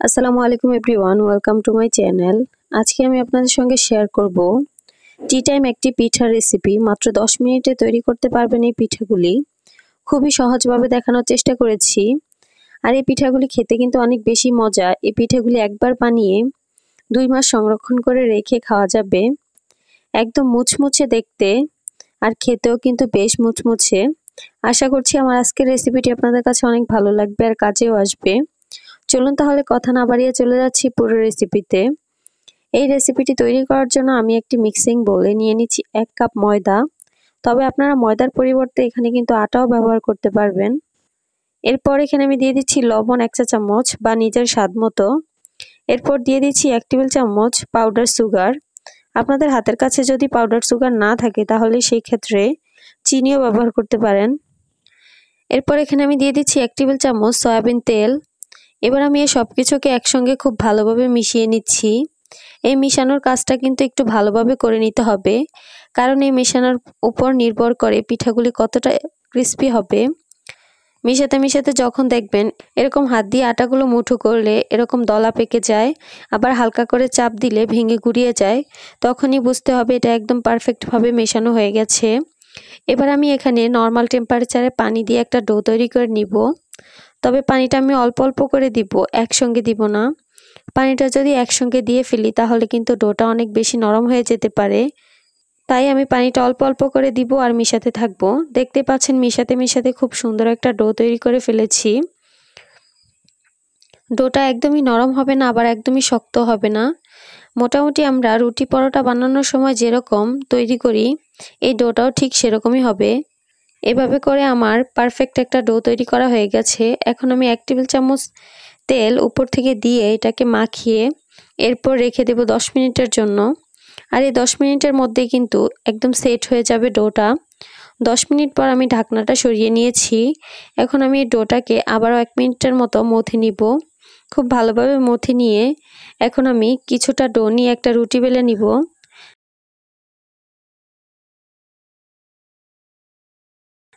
আসসালামু আলাইকুম everyone, welcome to my channel. আজকে আমি আপনাদের সঙ্গে শেয়ার করব টি টাইম একটি পিঠার রেসিপি। মাত্র 10 মিনিটে তৈরি করতে পারবেন এই পিঠাগুলি। খুবই সহজভাবে দেখানোর চেষ্টা করেছি। আর এই পিঠাগুলি খেতে কিন্তু অনেক বেশি মজা। এই পিঠাগুলি একবার বানিয়ে 2 মাস সংরক্ষণ করে রেখে খাওয়া যাবে। একদম মুচমুচে দেখতে আর খেতেও কিন্তু বেশ মুচমুচে। আশা করছি আমার আজকের রেসিপিটি আপনাদের কাছে অনেক ভালো লাগবে আর কাজেও আসবে। চলুন তাহলে কথা না বাড়িয়ে চলে যাচ্ছি পুরো রেসিপিতে। এই রেসিপিটি তৈরি করার জন্য আমি একটি মিক্সিং বোলে নিয়ে নিচ্ছি 1 কাপ ময়দা। তবে আপনারা ময়দার পরিবর্তে এখানে কিন্তু আটাও ব্যবহার করতে পারবেন। এরপর এখানে আমি দিয়ে দিচ্ছি লবণ 1 চা চামচ বা নিজের স্বাদ মতো। এরপর দিয়ে দিচ্ছি 1 টেবিল চামচ পাউডার সুগার। আপনাদের হাতের কাছে যদি পাউডার সুগার না থাকে তাহলে সেই ক্ষেত্রে চিনিও ব্যবহার করতে পারেন। এরপর এখানে আমি দিয়ে দিচ্ছি 1 টেবিল চামচ সয়াবিন তেল। এবার আমি এই সব কিছুকে একসঙ্গে খুব ভালোভাবে মিশিয়ে নিচ্ছি। এই মিশানোর কাজটা কিন্তু একটু ভালোভাবে করে নিতে হবে, কারণ এই মেশানোর উপর নির্ভর করে পিঠাগুলি কতটা ক্রিস্পি হবে। মিশাতে মিশাতে যখন দেখবেন এরকম হাত দিয়ে আটাগুলো মুঠো করলে এরকম দলা পেকে যায়, আবার হালকা করে চাপ দিলে ভেঙে গুড়িয়ে যায়, তখনই বুঝতে হবে এটা একদম পারফেক্টভাবে মেশানো হয়ে গেছে। এবার আমি এখানে নর্মাল টেম্পারেচারে পানি দিয়ে একটা ডো তৈরি করে নিব। তবে পানিটা আমি অল্প অল্প করে দিব, একসঙ্গে দিব না। পানিটা যদি একসঙ্গে দিয়ে ফেলি তাহলে কিন্তু ডোটা অনেক বেশি নরম হয়ে যেতে পারে। তাই আমি পানিটা অল্প অল্প করে দিব আর মিশাতে থাকবো। দেখতে পাচ্ছেন মিশাতে মিশাতে খুব সুন্দর একটা ডো তৈরি করে ফেলেছি। ডোটা একদমই নরম হবে না, আবার একদমই শক্ত হবে না। মোটামুটি আমরা রুটি পরোটা বানানোর সময় যেরকম তৈরি করি এই ডোটাও ঠিক সেরকমই হবে। এভাবে করে আমার পারফেক্ট একটা ডো তৈরি করা হয়ে গেছে। এখন আমি 1 টেবিল চামচ তেল উপর থেকে দিয়ে এটাকে মাখিয়ে এরপর রেখে দেব 10 মিনিটের জন্য। আর এই 10 মিনিটের মধ্যেই কিন্তু একদম সেট হয়ে যাবে ডোটা। 10 মিনিট পর আমি ঢাকনাটা সরিয়ে নিয়েছি। এখন আমি এই ডোটাকে আবারও 1 মিনিটের মতো মথে নিব। খুব ভালোভাবে মথে নিয়ে এখন আমি কিছুটা ডো নিয়ে একটা রুটি বেলে নিব।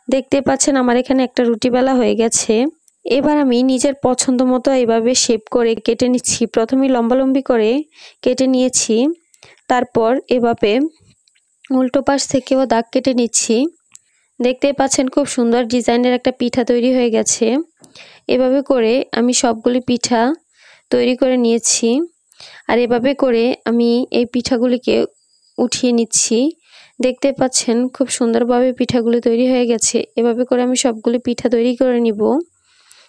দেখতে পাচ্ছেন আমার এখানে একটা রুটি বেলা হয়ে গেছে। এবার আমি নিজের পছন্দ মতো এইভাবে শেপ করে কেটে নিচ্ছি। প্রথমে লম্বালম্বি করে কেটে নিয়েছি, তারপর এভাবে উল্টো পাশ থেকেও দাগ কেটে নিচ্ছি। দেখতে পাচ্ছেন খুব সুন্দর ডিজাইনের একটা পিঠা তৈরি হয়ে গেছে। এভাবে করে আমি সবগুলি পিঠা তৈরি করে নিয়েছি। আর এভাবে করে আমি এই পিঠাগুলিকে উঠিয়ে নিচ্ছি। দেখতে পাচ্ছেন খুব সুন্দরভাবে পিঠাগুলি তৈরি হয়ে গেছে। এভাবে করে আমি সবগুলি পিঠা তৈরি করে নিব।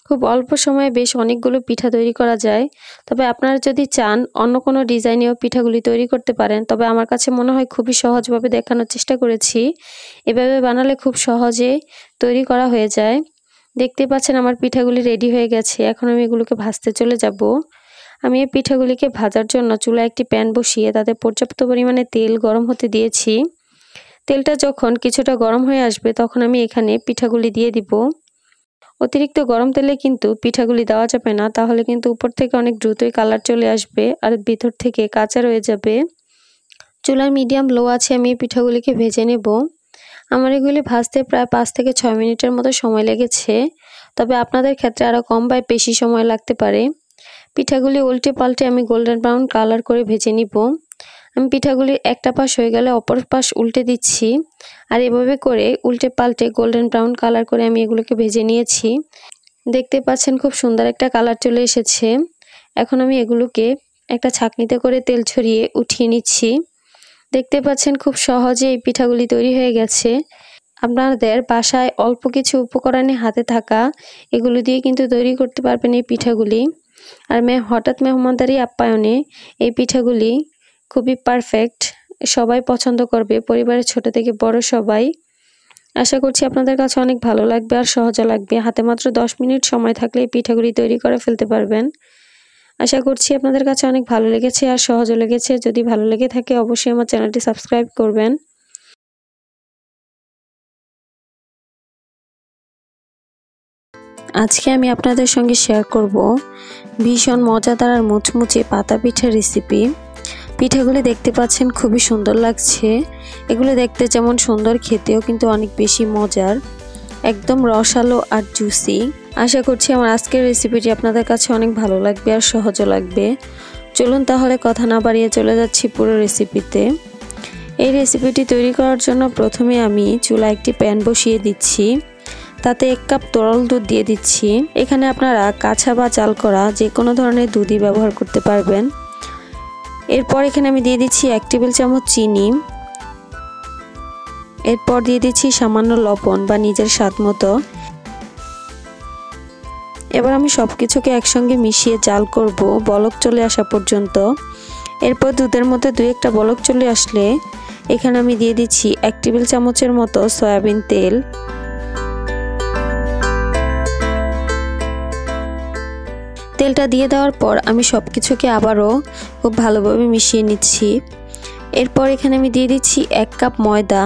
খুব অল্প সময়ে বেশ অনেকগুলো পিঠা তৈরি করা যায়। তবে আপনারা যদি চান অন্য কোনো ডিজাইনেও পিঠাগুলি তৈরি করতে পারেন, তবে আমার কাছে মনে হয় খুবই সহজভাবে দেখানোর চেষ্টা করেছি। এভাবে বানালে খুব সহজে তৈরি করা হয়ে যায়। দেখতে পাচ্ছেন আমার পিঠাগুলি রেডি হয়ে গেছে। এখন আমি এগুলোকে ভাজতে চলে যাব। আমি এই পিঠাগুলিকে ভাজার জন্য চুলায় একটি প্যান বসিয়ে তাতে পর্যাপ্ত পরিমাণে তেল গরম হতে দিয়েছি। তেলটা যখন কিছুটা গরম হয়ে আসবে তখন আমি এখানে পিঠাগুলি দিয়ে দিব। অতিরিক্ত গরম তেলে কিন্তু পিঠাগুলি দেওয়া যাবে না, তাহলে কিন্তু উপর থেকে অনেক দ্রুতই কালার চলে আসবে আর ভিতর থেকে কাঁচা রয়ে যাবে। চুলার মিডিয়াম লো আছে আমি পিঠাগুলিকে ভেজে নেব। আমার এগুলি ভাজতে প্রায় 5 থেকে 6 মিনিটের মতো সময় লেগেছে। তবে আপনাদের ক্ষেত্রে আরও কম বা বেশি সময় লাগতে পারে। পিঠাগুলি উল্টে পাল্টে আমি গোল্ডেন ব্রাউন কালার করে ভেজে নিব। আমি পিঠাগুলির একটা পাশ হয়ে গেলে অপর পাশ উল্টে দিচ্ছি। আর এভাবে করে উল্টে পাল্টে গোল্ডেন ব্রাউন কালার করে আমি এগুলোকে ভেজে নিয়েছি। দেখতে পাচ্ছেন খুব সুন্দর একটা কালার চলে এসেছে। এখন আমি এগুলোকে একটা ছাঁকনিতে করে তেল ছড়িয়ে উঠিয়ে নিচ্ছি। দেখতে পাচ্ছেন খুব সহজে এই পিঠাগুলি তৈরি হয়ে গেছে। আপনাদের বাসায় অল্প কিছু উপকরণে হাতে থাকা এগুলো দিয়ে কিন্তু তৈরি করতে পারবেন এই পিঠাগুলি। আর হঠাৎ মেহমানদারি আপ্যায়নে এই পিঠাগুলি খুবই পারফেক্ট, সবাই পছন্দ করবে, পরিবারের ছোট থেকে বড় সবাই। আশা করছি আপনাদের কাছে অনেক ভালো লাগবে আর সহজও লাগবে। হাতে মাত্র 10 মিনিট সময় থাকলে এই পিঠাগুলি তৈরি করে ফেলতে পারবেন। আশা করছি আপনাদের কাছে অনেক ভালো লেগেছে আর সহজও লেগেছে। যদি ভালো লেগে থাকে অবশ্যই আমার চ্যানেলটি সাবস্ক্রাইব করবেন। আজকে আমি আপনাদের সঙ্গে শেয়ার করব ভীষণ মজাদার আর মুচমুচে পাতা পিঠার রেসিপি। পিঠাগুলি দেখতে পাচ্ছেন খুবই সুন্দর লাগছে। এগুলো দেখতে যেমন সুন্দর, খেতেও কিন্তু অনেক বেশি মজার। একদম রসালো আর জুসি। আশা করছি আমার আজকের রেসিপিটি আপনাদের কাছে অনেক ভালো লাগবে আর সহজও লাগবে। চলুন তাহলে কথা না বাড়িয়ে চলে যাচ্ছি পুরো রেসিপিতে। এই রেসিপিটি তৈরি করার জন্য প্রথমে আমি চুলায় একটি প্যান বসিয়ে দিচ্ছি। তাতে 1 কাপ তরল দুধ দিয়ে দিচ্ছি। এখানে আপনারা কাঁচা বা জাল করা যে কোনো ধরনের দুধই ব্যবহার করতে পারবেন। এরপর এখানে আমি দিয়ে দিচ্ছি 1 টেবিল চামচ চিনি। এরপর দিয়ে দিচ্ছি সামান্য লবণ বা নিজের স্বাদ মতো। এবার আমি সবকিছুকে একসঙ্গে মিশিয়ে জাল করব বলক চলে আসা পর্যন্ত। এরপর দুধের মধ্যে 2-1টা বলক চলে আসলে এখানে আমি দিয়ে দিচ্ছি 1 টেবিল চামচের মতো সয়াবিন তেল। তেলটা দিয়ে দেওয়ার পর আমি সবকিছুকে আবারও খুব ভালোভাবে মিশিয়ে নিচ্ছি। এরপর এখানে আমি দিয়ে দিচ্ছি 1 কাপ ময়দা।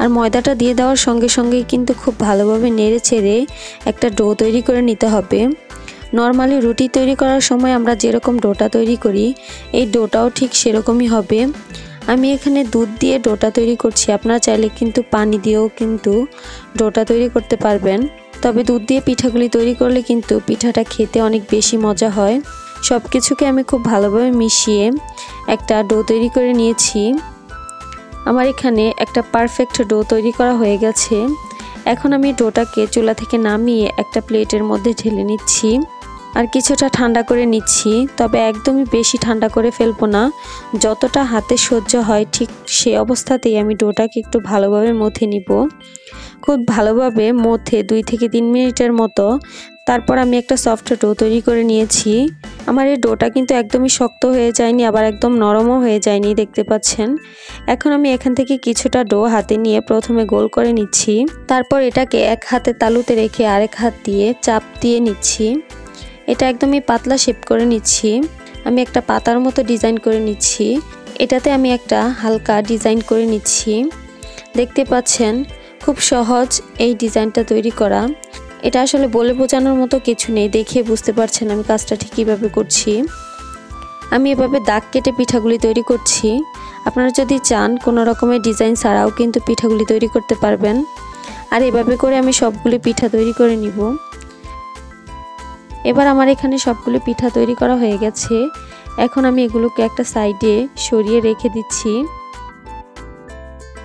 আর ময়দাটা দিয়ে দেওয়ার সঙ্গে সঙ্গেই কিন্তু খুব ভালোভাবে নেড়ে চেড়ে একটা ডো তৈরি করে নিতে হবে। নরমালি রুটি তৈরি করার সময় আমরা যেরকম ডোটা তৈরি করি এই ডোটাও ঠিক সেরকমই হবে। আমি এখানে দুধ দিয়ে ডোটা তৈরি করছি, আপনারা চাইলে কিন্তু পানি দিয়েও কিন্তু ডোটা তৈরি করতে পারবেন। তবে দুধ দিয়ে পিঠাগুলি তৈরি করলে কিন্তু পিঠাটা খেতে অনেক বেশি মজা হয়। সব কিছুকে আমি খুব ভালোভাবে মিশিয়ে একটা ডো তৈরি করে নিয়েছি। আমার এখানে একটা পারফেক্ট ডো তৈরি করা হয়ে গেছে। এখন আমি ডোটাকে চুলা থেকে নামিয়ে একটা প্লেটের মধ্যে ঢেলে নিচ্ছি আর কিছুটা ঠান্ডা করে নিচ্ছি। তবে একদমই বেশি ঠান্ডা করে ফেলবো না, যতটা হাতে সহ্য হয় ঠিক সেই অবস্থাতেই আমি ডোটাকে একটু ভালোভাবে মথে নিব। খুব ভালোভাবে মথে 2 থেকে 3 মিনিটের মতো তারপর আমি একটা সফট ডো তৈরি করে নিয়েছি। আমার এই ডোটা কিন্তু একদমই শক্ত হয়ে যায়নি, আবার একদম নরমও হয়ে যায়নি, দেখতে পাচ্ছেন। এখন আমি এখান থেকে কিছুটা ডো হাতে নিয়ে প্রথমে গোল করে নিচ্ছি। তারপর এটাকে এক হাতে তালুতে রেখে আরেক হাত দিয়ে চাপ দিয়ে নিচ্ছি। এটা একদমই পাতলা শেপ করে নিচ্ছি। আমি একটা পাতার মতো ডিজাইন করে নিচ্ছি। এটাতে আমি একটা হালকা ডিজাইন করে নিচ্ছি। দেখতে পাচ্ছেন খুব সহজ এই ডিজাইনটা তৈরি করা। এটা আসলে বলে বোঝানোর মতো কিছু নেই, দেখে বুঝতে পারছেন আমি কাজটা ঠিক কীভাবে করছি। আমি এভাবে দাগ কেটে পিঠাগুলি তৈরি করছি। আপনারা যদি চান কোনো রকমের ডিজাইন ছাড়াও কিন্তু পিঠাগুলি তৈরি করতে পারবেন। আর এভাবে করে আমি সবগুলি পিঠা তৈরি করে নিব। এবার আমার এখানে সবগুলো পিঠা তৈরি করা হয়ে গেছে। এখন আমি এগুলোকে একটা সাইডে সরিয়ে রেখে দিচ্ছি।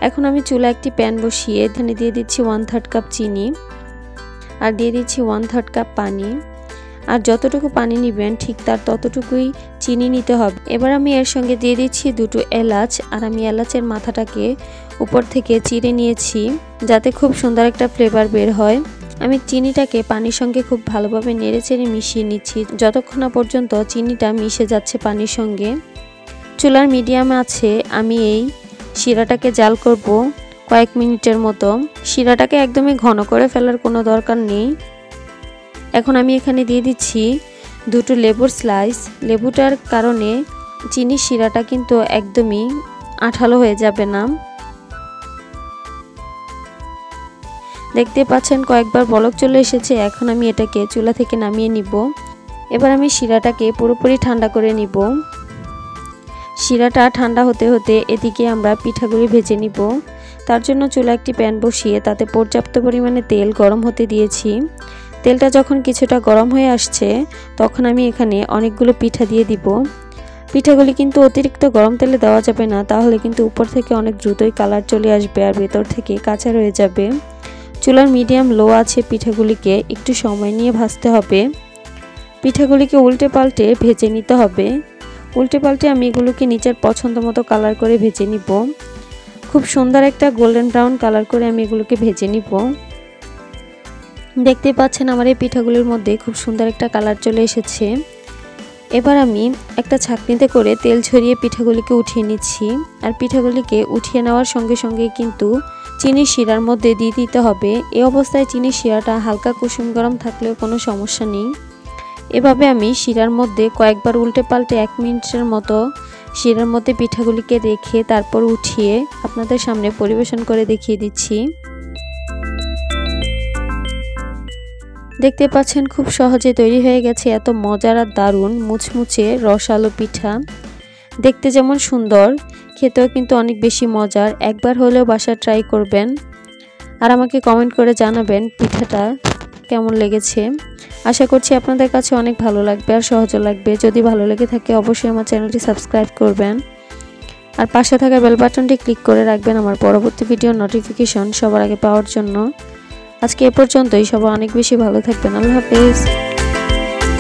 এখন আমি চুলা একটি প্যান বসিয়ে এখানে দিয়ে দিচ্ছি 1/3 কাপ চিনি আর দিয়ে দিচ্ছি 1/3 কাপ পানি। আর যতটুকু পানি নেবেন ঠিক তার ততটুকুই চিনি নিতে হবে। এবার আমি এর সঙ্গে দিয়ে দিচ্ছি 2টো এলাচ। আর আমি এলাচের মাথাটাকে উপর থেকে চিড়ে নিয়েছি যাতে খুব সুন্দর একটা ফ্লেভার বের হয়। আমি চিনিটাকে পানির সঙ্গে খুব ভালোভাবে নেড়েচেড়ে মিশিয়ে নিচ্ছি যতক্ষণ না পর্যন্ত চিনিটা মিশে যাচ্ছে পানির সঙ্গে। চুলার মিডিয়াম আছে আমি এই শিরাটাকে জাল করব কয়েক মিনিটের মতো। শিরাটাকে একদমই ঘন করে ফেলার কোনো দরকার নেই। এখন আমি এখানে দিয়ে দিচ্ছি 2টো লেবুর স্লাইস। লেবুটার কারণে চিনির শিরাটা কিন্তু একদমই আঠালো হয়ে যাবে না। দেখতে পাচ্ছেন কয়েকবার বলক চলে এসেছে। এখন আমি এটাকে চুলা থেকে নামিয়ে নিব। এবার আমি শিরাটাকে পুরোপুরি ঠান্ডা করে নিব। শিরাটা ঠান্ডা হতে হতে এদিকে আমরা পিঠাগুলি ভেজে নিব। তার জন্য চুলা একটি প্যান বসিয়ে তাতে পর্যাপ্ত পরিমাণে তেল গরম হতে দিয়েছি। তেলটা যখন কিছুটা গরম হয়ে আসছে তখন আমি এখানে অনেকগুলো পিঠা দিয়ে দিব। পিঠাগুলি কিন্তু অতিরিক্ত গরম তেলে দেওয়া যাবে না, তাহলে কিন্তু উপর থেকে অনেক দ্রুতই কালার চলে আসবে আর ভেতর থেকে কাঁচা রয়ে যাবে। চুলার মিডিয়াম লো আছে পিঠাগুলিকে একটু সময় নিয়ে ভাজতে হবে। পিঠাগুলিকে উল্টে পাল্টে ভেজে নিতে হবে। উল্টে পাল্টে আমি এগুলোকে নিজের পছন্দ মতো কালার করে ভেজে নিব। খুব সুন্দর একটা গোল্ডেন ব্রাউন কালার করে আমি এগুলোকে ভেজে নিব। দেখতে পাচ্ছেন আমার এই পিঠাগুলির মধ্যে খুব সুন্দর একটা কালার চলে এসেছে। এবার আমি একটা ছাঁকনিতে করে তেল ছড়িয়ে পিঠাগুলিকে উঠিয়ে নিচ্ছি। আর পিঠাগুলিকে উঠিয়ে নেওয়ার সঙ্গে সঙ্গে কিন্তু চিনির শিরার মধ্যে দিয়ে দিতে হবে। এই অবস্থায় চিনির শিরাটা হালকা কুসুম গরম থাকলেও কোনো সমস্যা নেই। এভাবে আমি শিরার মধ্যে কয়েকবার উল্টে পাল্টে 1 মিনিটের মতো শিরার মধ্যে পিঠাগুলিকে রেখে তারপর উঠিয়ে আপনাদের সামনে পরিবেশন করে দেখিয়ে দিচ্ছি। দেখতে পাচ্ছেন খুব সহজে তৈরি হয়ে গেছে এত মজার আর দারুণ মুচমুচে রসালো পিঠা। দেখতে যেমন সুন্দর, খেতেও কিন্তু অনেক বেশি মজার। একবার হলেও বাসায় ট্রাই করবেন। আর আমাকে কমেন্ট করে জানাবেন পিঠাটা কেমন লেগেছে। আশা করছি আপনাদের কাছে অনেক ভালো লাগবে আর সহজও লাগবে। যদি ভালো লেগে থাকে অবশ্যই আমার চ্যানেলটি সাবস্ক্রাইব করবেন আর পাশে থাকা বেল বাটনটি ক্লিক করে রাখবেন আমার পরবর্তী ভিডিওর নোটিফিকেশন সবার আগে পাওয়ার জন্য। আজকে এ পর্যন্তই। সবাই অনেক বেশি ভালো থাকবেন। আল্লাহ হাফেজ।